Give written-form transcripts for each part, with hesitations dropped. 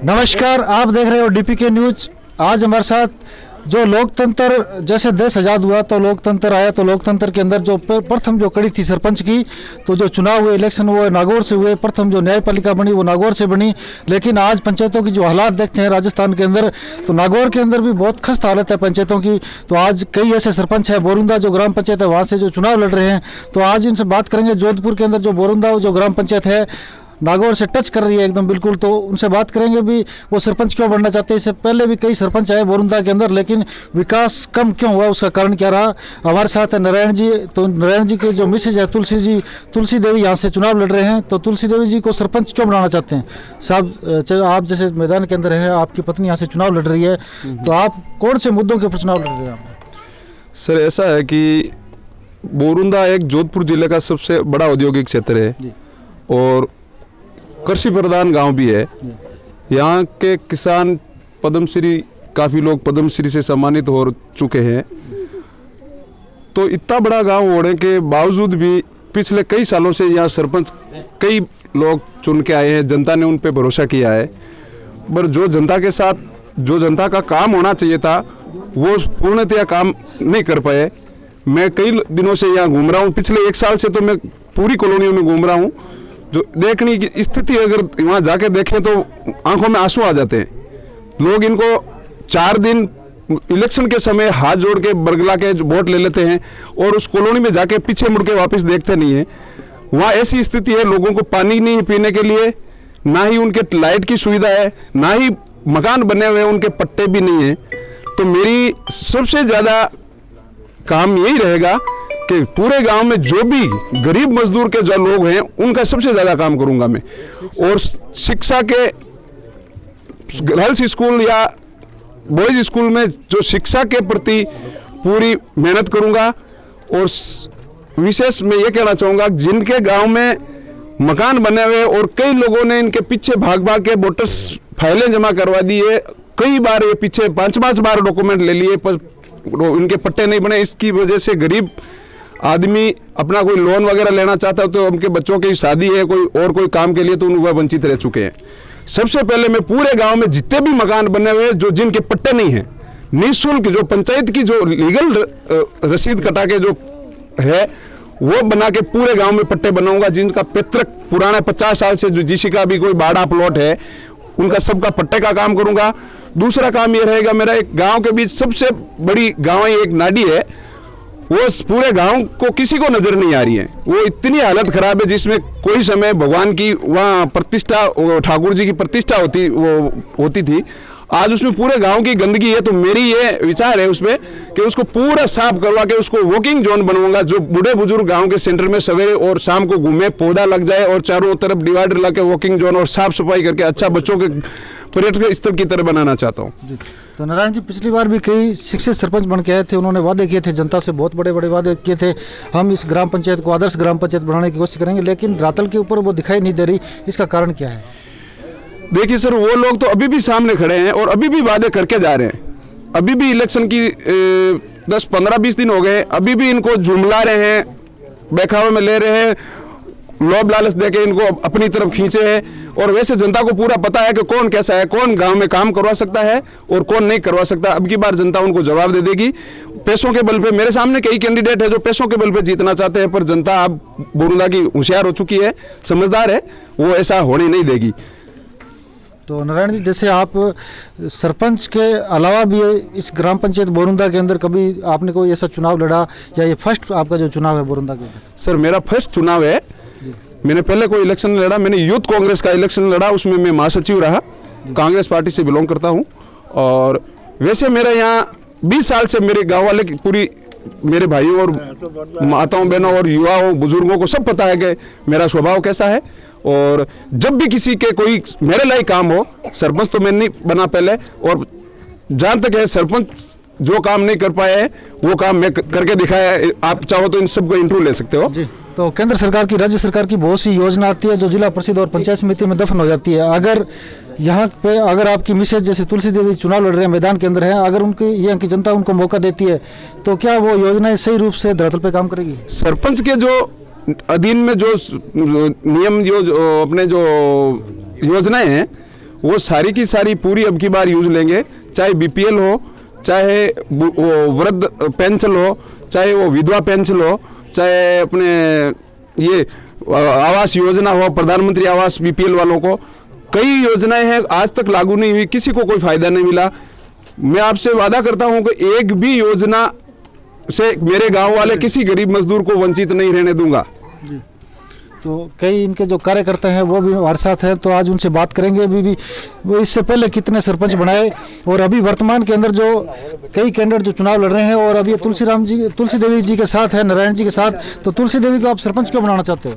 नमस्कार, आप देख रहे हो डीपीके न्यूज। आज हमारे साथ जो लोकतंत्र जैसे देश आज़ाद हुआ तो लोकतंत्र आया, तो लोकतंत्र के अंदर जो प्रथम जो कड़ी थी सरपंच की, तो जो चुनाव हुए इलेक्शन वो नागौर से हुए। प्रथम जो न्यायपालिका बनी वो नागौर से बनी। लेकिन आज पंचायतों की जो हालात देखते हैं राजस्थान के अंदर, तो नागौर के अंदर भी बहुत खस्त हालत है पंचायतों की। तो आज कई ऐसे सरपंच है, बोरुंदा जो ग्राम पंचायत है वहाँ से जो चुनाव लड़ रहे हैं, तो आज इनसे बात करेंगे। जोधपुर के अंदर जो बोरुंदा जो ग्राम पंचायत है नागौर से टच कर रही है एकदम बिल्कुल, तो उनसे बात करेंगे भी वो सरपंच क्यों बनना चाहते हैं। इससे पहले भी कई सरपंच आए बोरुंदा के अंदर, लेकिन विकास कम क्यों हुआ, उसका कारण क्या रहा। हमारे साथ है नारायण जी। तो नारायण जी के जो मिसेज है तुलसी देवी यहाँ से चुनाव लड़ रहे हैं। तो तुलसी देवी जी को सरपंच क्यों बनाना चाहते हैं साहब? आप जैसे मैदान के अंदर हैं, आपकी पत्नी यहाँ से चुनाव लड़ रही है, तो आप कौन से मुद्दों के ऊपर चुनाव लड़ रहे हैं? सर, ऐसा है कि बोरुंदा एक जोधपुर जिले का सबसे बड़ा औद्योगिक क्षेत्र है और कृषि प्रधान गांव भी है। यहाँ के किसान पद्मश्री, काफ़ी लोग पद्मश्री से सम्मानित हो चुके हैं। तो इतना बड़ा गांव होने के बावजूद भी पिछले कई सालों से यहाँ सरपंच कई लोग चुन के आए हैं। जनता ने उन पे भरोसा किया है, पर जो जनता के साथ जो जनता का काम होना चाहिए था वो पूर्णतया काम नहीं कर पाए। मैं कई दिनों से यहाँ घूम रहा हूँ, पिछले 1 साल से तो मैं पूरी कॉलोनियों में घूम रहा हूँ। जो देखने की स्थिति, अगर वहाँ जाके देखें तो आंखों में आंसू आ जाते हैं। लोग इनको 4 दिन इलेक्शन के समय हाथ जोड़ के बरगला के वोट ले लेते हैं और उस कॉलोनी में जाके पीछे मुड़ के वापस देखते नहीं हैं। वहाँ ऐसी स्थिति है, लोगों को पानी नहीं पीने के लिए, ना ही उनके लाइट की सुविधा है, ना ही मकान बने हुए हैं, उनके पट्टे भी नहीं हैं। तो मेरी सबसे ज़्यादा काम यही रहेगा कि पूरे गांव में जो भी गरीब मजदूर के जो लोग हैं उनका सबसे ज़्यादा काम करूंगा मैं। और शिक्षा के गर्ल्स स्कूल या बॉयज स्कूल में जो शिक्षा के प्रति पूरी मेहनत करूंगा। और विशेष मैं ये कहना चाहूँगा, जिनके गांव में मकान बने हुए और कई लोगों ने इनके पीछे भाग भाग के वोटर्स फाइलें जमा करवा दी है, कई बार ये पीछे 5-5 बार डॉक्यूमेंट ले लिए पर इनके पट्टे नहीं बने। इसकी वजह से गरीब आदमी अपना कोई लोन वगैरह लेना चाहता है तो उनके बच्चों की शादी है कोई काम के लिए, तो वह वंचित रह चुके हैं। सबसे पहले मैं पूरे गांव में जितने भी मकान बने हुए जो जिनके पट्टे नहीं हैं, निःशुल्क जो पंचायत की जो लीगल रसीद कटा के जो है वो बना के पूरे गांव में पट्टे बनाऊंगा। जिनका पैतृक पुराना 50 साल से जो जिसी का भी कोई बाड़ा प्लॉट है उनका सबका पट्टे का काम करूंगा। दूसरा काम ये रहेगा, मेरा एक गाँव के बीच सबसे बड़ी गाँव एक नाडी है, वो पूरे गांव को किसी को नजर नहीं आ रही है। वो इतनी हालत खराब है जिसमें कोई समय भगवान की वहाँ प्रतिष्ठा, ठाकुर जी की प्रतिष्ठा होती थी। आज उसमें पूरे गांव की गंदगी है। तो मेरी ये विचार है उसमें कि उसको पूरा साफ करवा के उसको वॉकिंग जोन बनवाऊंगा, जो बूढ़े बुजुर्ग गांव के सेंटर में सवेरे और शाम को घूमे, पौधा लग जाए और चारों तरफ डिवाइडर लगा के वॉकिंग जोन और साफ सफाई करके अच्छा बच्चों के पर्यटक स्थल की तरह बनाना चाहता हूँ। तो नारायण जी, पिछली बार भी कई शिक्षित सरपंच बन के आए थे, उन्होंने वादे किए थे जनता से, बहुत बड़े बड़े वादे किए थे। हम इस ग्राम पंचायत को आदर्श ग्राम पंचायत बनाने की कोशिश करेंगे, लेकिन रातल के ऊपर वो दिखाई नहीं दे रही। इसका कारण क्या है? देखिए सर, वो लोग तो अभी भी सामने खड़े हैं और अभी भी वादे करके जा रहे हैं। अभी भी इलेक्शन की 10-15-20 दिन हो गए, अभी भी इनको झुमला रहे हैं, बहकावे में ले रहे हैं, लोभ लालच देके इनको अपनी तरफ खींचे हैं। और वैसे जनता को पूरा पता है कि कौन कैसा है, कौन गांव में काम करवा सकता है और कौन नहीं करवा सकता। अब की बार जनता उनको जवाब दे देगी। पैसों के बल पे मेरे सामने कई कैंडिडेट है जो पैसों के बल पे जीतना चाहते हैं, पर जनता अब बोरुंदा की होशियार हो चुकी है, समझदार है, वो ऐसा होने नहीं देगी। तो नारायण जी, जैसे आप सरपंच के अलावा भी इस ग्राम पंचायत बोरुंदा के अंदर कभी आपने कोई ऐसा चुनाव लड़ा, या ये फर्स्ट आपका जो चुनाव है बोरुंदा के अंदर? सर, मेरा फर्स्ट चुनाव है। मैंने पहले कोई इलेक्शन लड़ा, मैंने यूथ कांग्रेस का इलेक्शन लड़ा, उसमें मैं महासचिव रहा। कांग्रेस पार्टी से बिलोंग करता हूं। और वैसे मेरा यहाँ 20 साल से मेरे गांव वाले पूरी मेरे भाइयों और माताओं बहनों और युवाओं बुजुर्गों को सब पता है कि मेरा स्वभाव कैसा है। और जब भी किसी के कोई मेरे लायक काम हो, सरपंच तो मैं नहीं बना पहले, और जहाँ तक है सरपंच जो काम नहीं कर पाए हैं वो काम मैं करके दिखाया है। आप चाहो तो इन सबको इंटरव्यू ले सकते हो जी। तो केंद्र सरकार की, राज्य सरकार की बहुत सी योजना आती है जो जिला परिषद और पंचायत समिति में दफन हो जाती है। अगर यहाँ पे अगर आपकी मिसेज जैसे तुलसी देवी चुनाव लड़ रहे हैं, मैदान के अंदर है, अगर उनकी यहाँ की जनता उनको मौका देती है तो क्या वो योजनाएं सही रूप से धरातल पे काम करेगी? सरपंच के जो अधीन में जो नियम जो अपने जो योजनाएं हैं वो सारी की सारी पूरी अब की बार यूज लेंगे, चाहे बीपीएल हो, चाहे वो वृद्ध पेंशन हो, चाहे वो विधवा पेंशन हो, चाहे अपने ये आवास योजना हो, प्रधानमंत्री आवास बीपीएल वालों को कई योजनाएं हैं आज तक लागू नहीं हुई, किसी को कोई फायदा नहीं मिला। मैं आपसे वादा करता हूं कि एक भी योजना से मेरे गांव वाले किसी गरीब मजदूर को वंचित नहीं रहने दूंगा। तो कई इनके जो कार्यकर्ता हैं वो भी हमारे साथ हैं, तो आज उनसे बात करेंगे। अभी भी वो इससे पहले कितने सरपंच बनाए और अभी वर्तमान के अंदर जो कई कैंडिडेट जो चुनाव लड़ रहे हैं, और अभी तुलसी देवी जी के साथ है, नारायण जी के साथ। तो तुलसी देवी को आप सरपंच क्यों बनाना चाहते हो?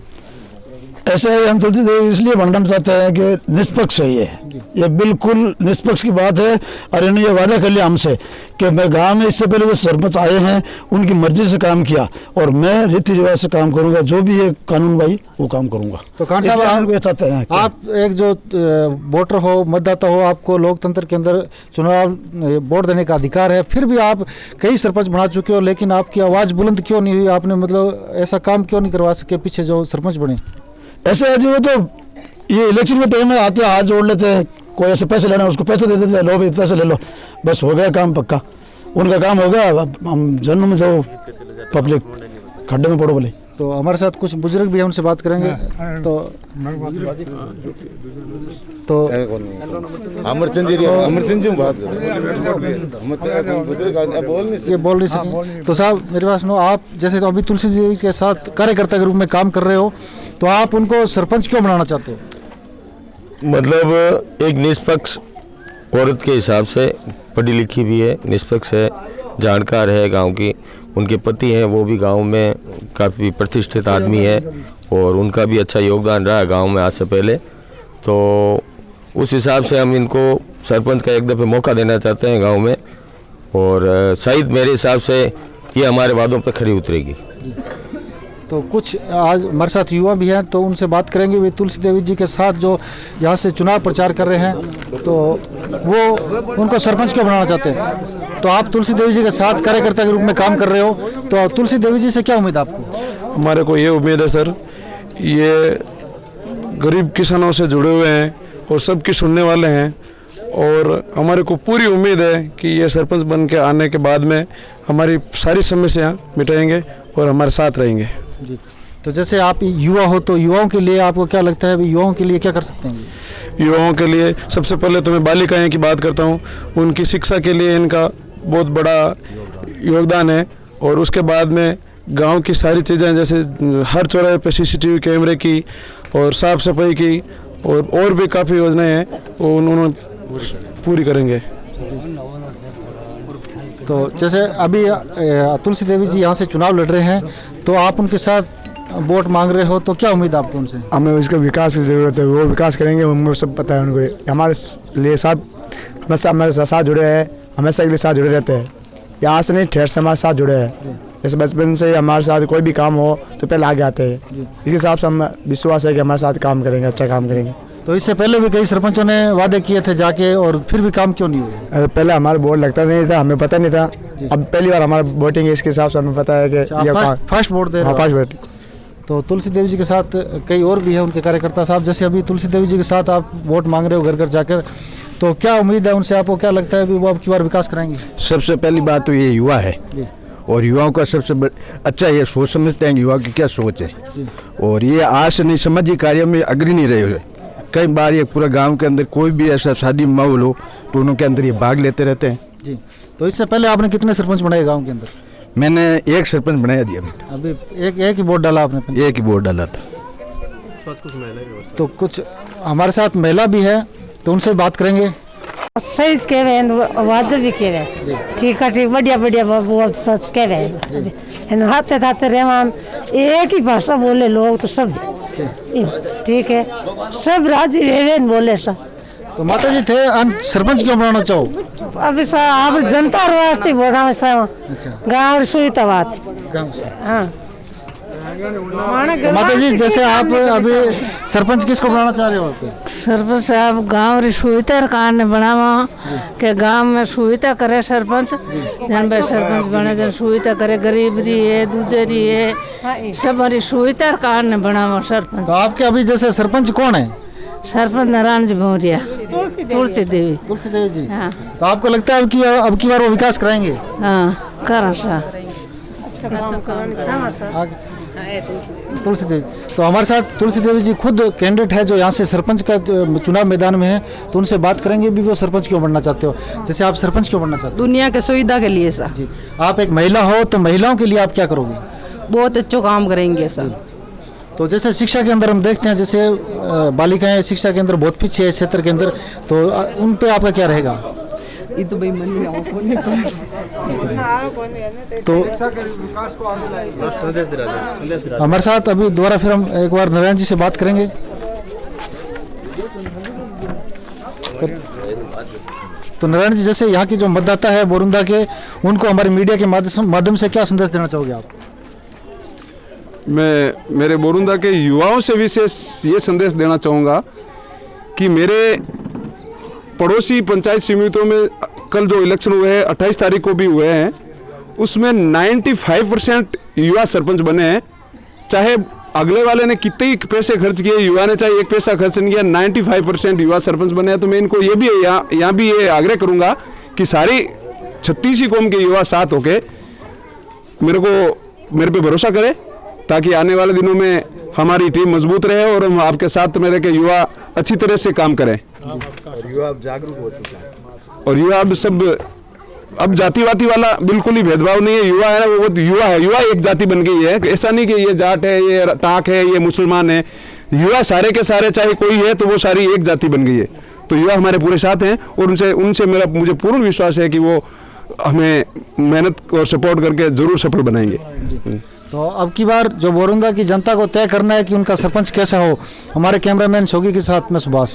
ऐसा है, हम तुलसी देवी इसलिए बनाना चाहते हैं कि निष्पक्ष है ये बिल्कुल निष्पक्ष की बात है। और इन्होंने ये वादा कर लिया हमसे कि मैं गांव में इससे पहले जो सरपंच आए हैं उनकी मर्जी से काम किया और मैं रीति रिवाज से काम करूंगा, जो भी है कानून भाई वो काम करूंगा। तो खान साहब आप चाहते हैं आप एक जो वोटर हो, मतदाता हो, आपको लोकतंत्र के अंदर चुनाव वोट देने का अधिकार है, फिर भी आप कई सरपंच बना चुके हो, लेकिन आपकी आवाज़ बुलंद क्यों नहीं हुई? आपने मतलब ऐसा काम क्यों नहीं करवा सके पीछे जो सरपंच बने? ऐसा है जी, वो तो ये इलेक्शन के टाइम में आते हैं, हाथ जोड़ लेते हैं, कोई ऐसे पैसे लेना उसको पैसे दे देते हैं, लो भी पैसे ले लो, बस हो गया काम पक्का, उनका काम हो गया। अब हम जन्म में जाओ पब्लिक खड्डे में पड़ो बोले। तो हमारे साथ कुछ बुजुर्ग भी हैं, उनसे बात करेंगे। तो अमरचंद जी बात ये बोल नहीं सके। तो साहब मेरे पास सुनो, आप जैसे तो अभी तुलसी देवी के साथ कार्यकर्ता के रूप में काम कर रहे हो, तो आप उनको सरपंच क्यों बनाना चाहते हो? मतलब एक निष्पक्ष औरत के हिसाब से, पढ़ी लिखी भी है, निष्पक्ष है, जानकार है गांव की, उनके पति हैं वो भी गांव में काफ़ी प्रतिष्ठित आदमी है और उनका भी अच्छा योगदान रहा है गांव में आज से पहले। तो उस हिसाब से हम इनको सरपंच का एक दफ़े मौका देना चाहते हैं गांव में, और शायद मेरे हिसाब से ये हमारे वादों पर खरी उतरेगी। तो कुछ आज हमारे साथ युवा भी हैं, तो उनसे बात करेंगे। वे तुलसी देवी जी के साथ जो यहाँ से चुनाव प्रचार कर रहे हैं, तो वो उनको सरपंच क्यों बनाना चाहते हैं? तो आप तुलसी देवी जी के साथ कार्यकर्ता के रूप में काम कर रहे हो, तो तुलसी देवी जी से क्या उम्मीद आपको? हमारे को ये उम्मीद है सर, ये गरीब किसानों से जुड़े हुए हैं और सबकी सुनने वाले हैं, और हमारे को पूरी उम्मीद है कि ये सरपंच बन के आने के बाद में हमारी सारी समस्याएं मिटाएंगे और हमारे साथ रहेंगे। जी, तो जैसे आप युवा हो, तो युवाओं के लिए आपको क्या लगता है, युवाओं के लिए क्या कर सकते हैं? युवाओं के लिए सबसे पहले तो मैं बालिकाएं की बात करता हूं, उनकी शिक्षा के लिए इनका बहुत बड़ा योगदान है, और उसके बाद में गांव की सारी चीज़ें, जैसे हर चौराहे पे सीसीटीवी कैमरे की और साफ सफाई की और भी काफ़ी योजनाएं हैं, वो उन्होंने पूरी करेंगे। तो जैसे अभी तुलसी देवी जी यहाँ से चुनाव लड़ रहे हैं, तो आप उनके साथ वोट मांग रहे हो, तो क्या उम्मीद है आपको उनसे? हमें उसका विकास की ज़रूरत है, वो विकास करेंगे, हमें सब पता है उनको। हमारे लिए हमारे साथ जुड़े हैं, हमेशा के लिए साथ जुड़े रहते हैं, यहाँ से नहीं ठेर से हमारे साथ जुड़े हैं। जैसे बचपन से हमारे साथ कोई भी काम हो तो पहले आगे आते हैं, इस हिसाब से हम विश्वास है कि हमारे साथ काम करेंगे, अच्छा काम करेंगे। तो इससे पहले भी कई सरपंचों ने वादे किए थे जाके, और फिर भी काम क्यों नहीं हुआ? पहले हमारा वोट लगता नहीं था, हमें पता नहीं था, अब पहली बार हमारा वोटिंग है, इसके हिसाब से हमें पता है कि फर्स्ट वोट दे रहे हो। First vote. तो तुलसी देवी जी के साथ कई और भी है उनके कार्यकर्ता साहब, जैसे अभी तुलसी देवी जी के साथ आप वोट मांग रहे हो घर घर जाकर, तो क्या उम्मीद है उनसे? आपको क्या लगता है कि वो अब की बार विकास कराएंगे? सबसे पहली बात तो ये युवा है, और युवाओं का सबसे अच्छा ये सोच समझते हैं युवा की क्या सोच है, और ये आज से नहीं सामाजिक कार्य में अग्रणी रहे हुए। कई बार ये पूरा गांव के अंदर कोई भी ऐसा शादी माहौल हो तो उनके अंदर ये भाग लेते रहते हैं। जी, तो इससे पहले आपने कितने सरपंच बनाए गाँव के अंदर? मैंने एक सरपंच बनाया दिया, अभी एक ही वोट डाला आपने? एक ही वोट डाला था। तो कुछ हमारे साथ महिला भी है, तो उनसे बात करेंगे। सही कहे वाद भी कहे ठीक है, ठीक बढ़िया बढ़िया कहे हाथे हाथे रहमान एक ही भाषा बोले लोग, तो सब ठीक है, सब राजी रहे बोले सब। तो माता जी थे सरपंच क्यों बनाना चाहो? अभी आप जनता वास्ते बोल रहा हूँ, गाँव सुविधा बात। हाँ तो माता जी, जैसे आप अभी सरपंच किसको बनाना चाह रहे हो? सरपंच साहब गाँव री सुविधा कारण बनावा के गाँव में सुविधा करे सरपंच, जन भाई सरपंच बने जन सुविधा करे, गरीब री है, दूजे री है, सब सुविधा कारण बनावा सरपंच। तो आपके अभी जैसे सरपंच कौन है? सरपंच नारायण जी भौरिया, तुलसी देवी। तुलसी देवी जी, हाँ तो आपको लगता है अब की बार वो विकास कराएंगे? हाँ करा सा। तुलसी देवी, तो हमारे साथ तुलसी देवी जी खुद कैंडिडेट है जो यहाँ से सरपंच का चुनाव मैदान में है, तो उनसे बात करेंगे भी वो सरपंच क्यों बनना चाहते हो, जैसे आप सरपंच क्यों बनना चाहते दुनिया के सुविधा के लिए सर। हो जी? आप एक महिला हो तो महिलाओं के लिए आप क्या करोगे? बहुत अच्छा काम करेंगे सर। तो जैसे शिक्षा के अंदर हम देखते हैं, जैसे बालिकाएं शिक्षा के अंदर बहुत पीछे है इस क्षेत्र के अंदर, तो उन पे आपका क्या रहेगा? ये तो भाई मन तो हमारे साथ अभी दोबारा फिर हम एक बार नारायण जी से बात करेंगे। तो नारायण जी, जैसे यहाँ के जो मतदाता है बोरुंदा के, उनको हमारे मीडिया के माध्यम से क्या संदेश देना चाहोगे आप? मैं मेरे बोरुंदा के युवाओं से विशेष ये संदेश देना चाहूँगा कि मेरे पड़ोसी पंचायत समितियों में कल जो इलेक्शन हुए हैं 28 तारीख को भी हुए हैं, उसमें 95% युवा सरपंच बने हैं। चाहे अगले वाले ने कितने ही पैसे खर्च किए, युवा ने चाहे एक पैसा खर्च नहीं किया, 95% युवा सरपंच बने हैं। तो मैं इनको ये भी यहाँ भी ये आग्रह करूँगा कि सारी 36 कौम के युवा साथ होके मेरे पे भरोसा करें, ताकि आने वाले दिनों में हमारी टीम मजबूत रहे और हम आपके साथ मेरे के युवा अच्छी तरह से काम करें। युवा अब जागरूक हो चुका है और युवा अब जातिवादी वाला बिल्कुल ही भेदभाव नहीं है। युवा है ना, वो युवा है, युवा एक जाति बन गई है। ऐसा नहीं कि ये जाट है, ये टाक है, ये मुसलमान है। युवा सारे के सारे, चाहे कोई है तो वो सारी एक जाति बन गई है। तो युवा हमारे पूरे साथ हैं और उनसे मुझे पूर्ण विश्वास है कि वो हमें मेहनत और सपोर्ट करके जरूर सफल बनाएंगे। तो अब की बार जो बोरुंदा की जनता को तय करना है कि उनका सरपंच कैसा हो, हमारे कैमरामैन शोगी के साथ मैं सुभाष।